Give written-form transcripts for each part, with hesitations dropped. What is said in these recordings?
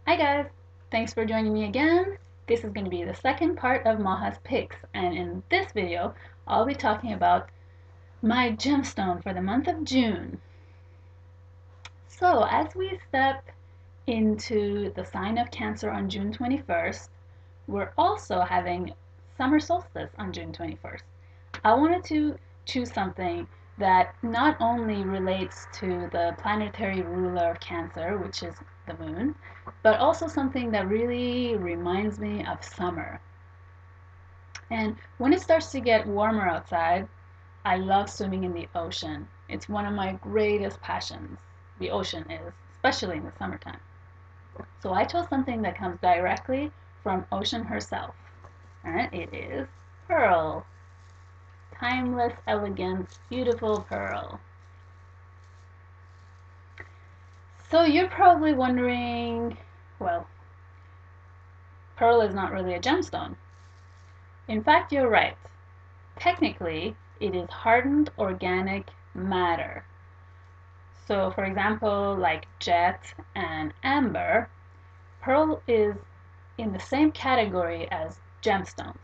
Hi guys! Thanks for joining me again. This is going to be the second part of Maha's picks, and in this video I'll be talking about my gemstone for the month of June. So as we step into the sign of Cancer on June 21st, we're also having summer solstice on June 21st. I wanted to choose something that not only relates to the planetary ruler of Cancer, which is the moon, but also something that really reminds me of summer. And when it starts to get warmer outside, I love swimming in the ocean. It's one of my greatest passions. The ocean is, especially in the summertime. So I chose something that comes directly from ocean herself. And it is pearl. Timeless, elegant, beautiful pearl. So you're probably wondering, well, pearl is not really a gemstone. In fact, you're right. Technically, it is hardened organic matter. So for example, like jet and amber, pearl is in the same category as gemstones.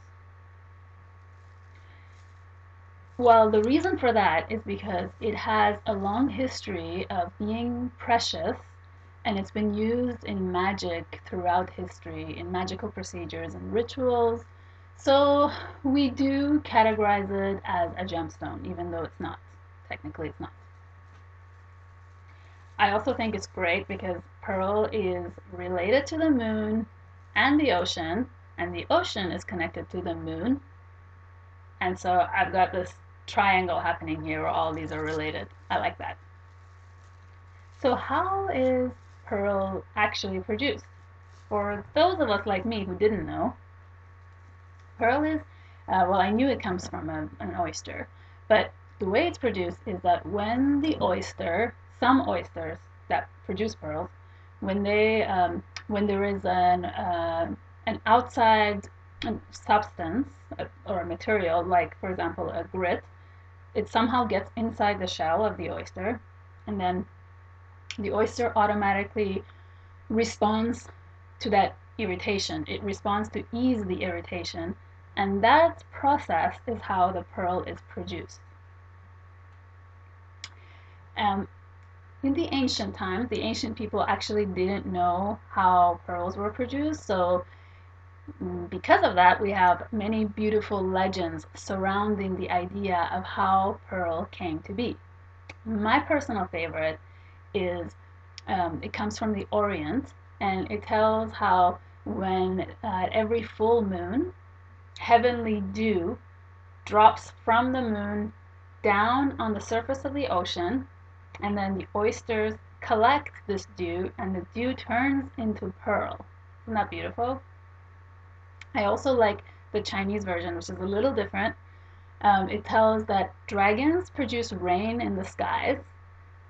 Well, the reason for that is because it has a long history of being precious, and it's been used in magic throughout history, in magical procedures and rituals. So we do categorize it as a gemstone, even though it's not. Technically, it's not. I also think it's great because pearl is related to the moon and the ocean is connected to the moon. And so I've got this triangle happening here where all these are related. I like that. So how is pearl actually produced? For those of us like me who didn't know, pearl is, well, I knew it comes from an oyster, but the way it's produced is that when the oyster, some oysters that produce pearls, when there is an outside substance or a material, like for example a grit, it somehow gets inside the shell of the oyster, and then the oyster automatically responds to that irritation. It responds to ease the irritation, and that process is how the pearl is produced. Um, in the ancient times, the ancient people actually didn't know how pearls were produced, so because of that, we have many beautiful legends surrounding the idea of how pearl came to be. My personal favorite is it comes from the Orient, and it tells how when at every full moon, heavenly dew drops from the moon down on the surface of the ocean, and then the oysters collect this dew, and the dew turns into pearl. Isn't that beautiful? I also like the Chinese version, which is a little different. It tells that dragons produce rain in the skies,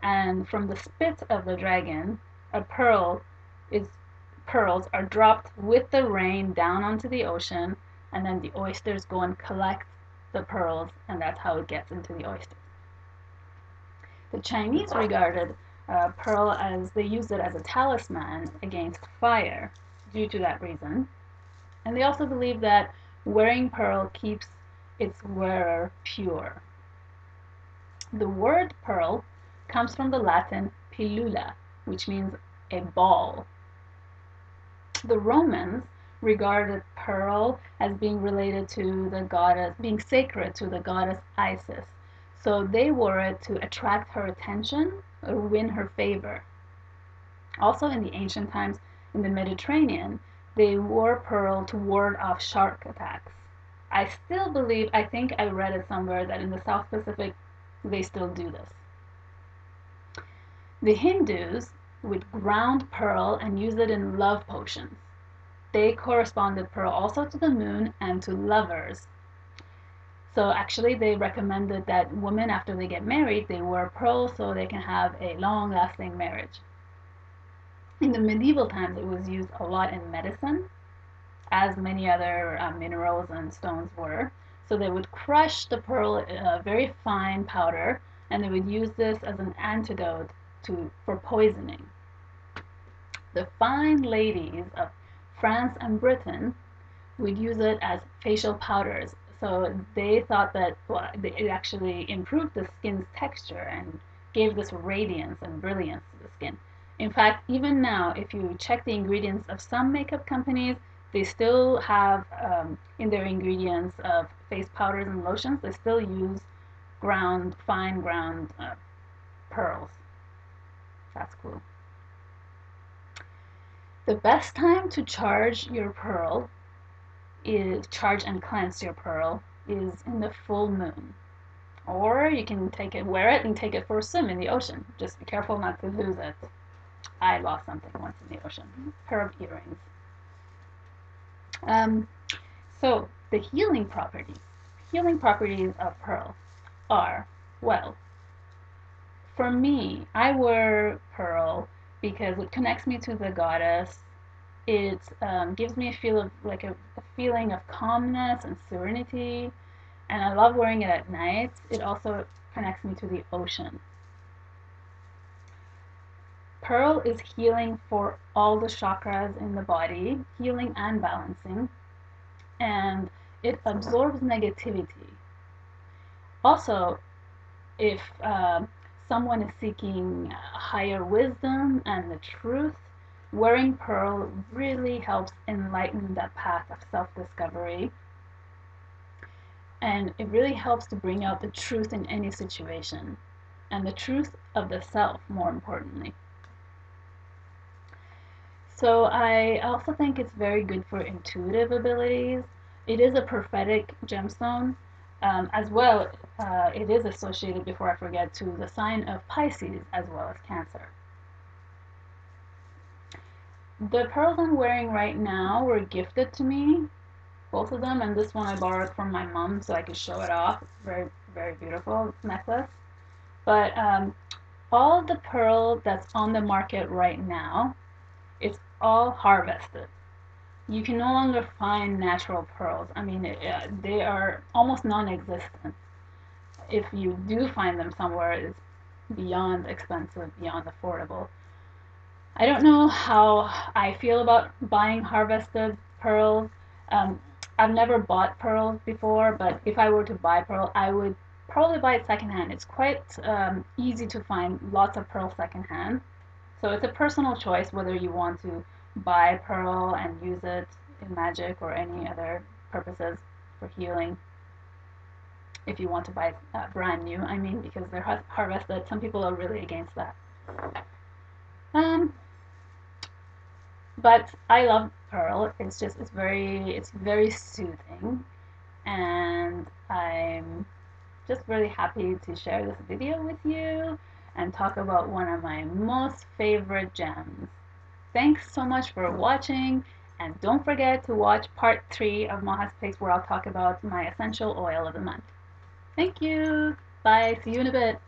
and from the spit of the dragon, a pearl is pearls are dropped with the rain down onto the ocean, and then the oysters go and collect the pearls, and that's how it gets into the oysters. The Chinese regarded pearl as they used it as a talisman against fire due to that reason. And they also believe that wearing pearl keeps its wearer pure. The word pearl comes from the Latin pilula, which means a ball. The Romans regarded pearl as being related to the goddess, being sacred to the goddess Isis. So they wore it to attract her attention or win her favor. Also in the ancient times in the Mediterranean, they wore pearl to ward off shark attacks. I still believe, I think I read it somewhere that in the South Pacific they still do this. The Hindus would ground pearl and use it in love potions. They corresponded pearl also to the moon and to lovers. So actually they recommended that women after they get married, they wear pearl so they can have a long-lasting marriage. In the medieval times, it was used a lot in medicine, as many other minerals and stones were. So they would crush the pearl in a very fine powder, and they would use this as an antidote for poisoning. The fine ladies of France and Britain would use it as facial powders. So they thought that it actually improved the skin's texture and gave this radiance and brilliance to the skin. In fact, even now, if you check the ingredients of some makeup companies, they still have in their ingredients of face powders and lotions, they still use fine ground pearls. That's cool. The best time to charge and cleanse your pearl is in the full moon. Or you can wear it and take it for a swim in the ocean. Just be careful not to lose it. I lost something once in the ocean. A pair of earrings. Um, so the healing properties of pearl are, well, for me, I wear pearl because it connects me to the goddess. It gives me a feeling of calmness and serenity, and I love wearing it at night. It also connects me to the ocean. Pearl is healing for all the chakras in the body, healing and balancing, and it absorbs negativity. Also, if someone is seeking higher wisdom and the truth, wearing pearl really helps enlighten that path of self-discovery, and it really helps to bring out the truth in any situation, and the truth of the self, more importantly. So I also think it's very good for intuitive abilities. It is a prophetic gemstone. As well, it is associated, before I forget, to the sign of Pisces as well as Cancer. The pearls I'm wearing right now were gifted to me, both of them, and this one I borrowed from my mom so I could show it off. It's very, very beautiful necklace. But all the pearl that's on the market right now, it's all harvested. You can no longer find natural pearls. I mean, they are almost non-existent. If you do find them somewhere, it's beyond expensive, beyond affordable. I don't know how I feel about buying harvested pearls. Um, I've never bought pearls before, but if I were to buy pearl, I would probably buy it secondhand. It's quite easy to find lots of pearls secondhand. So it's a personal choice whether you want to buy pearl and use it in magic or any other purposes for healing. If you want to buy brand new, I mean, because they're harvested. Some people are really against that. Um, but I love pearl. It's very soothing, and I'm just really happy to share this video with you and talk about one of my most favorite gems. Thanks so much for watching, and don't forget to watch part 3 of Maha's Picks, where I'll talk about my essential oil of the month. Thank you. Bye. See you in a bit.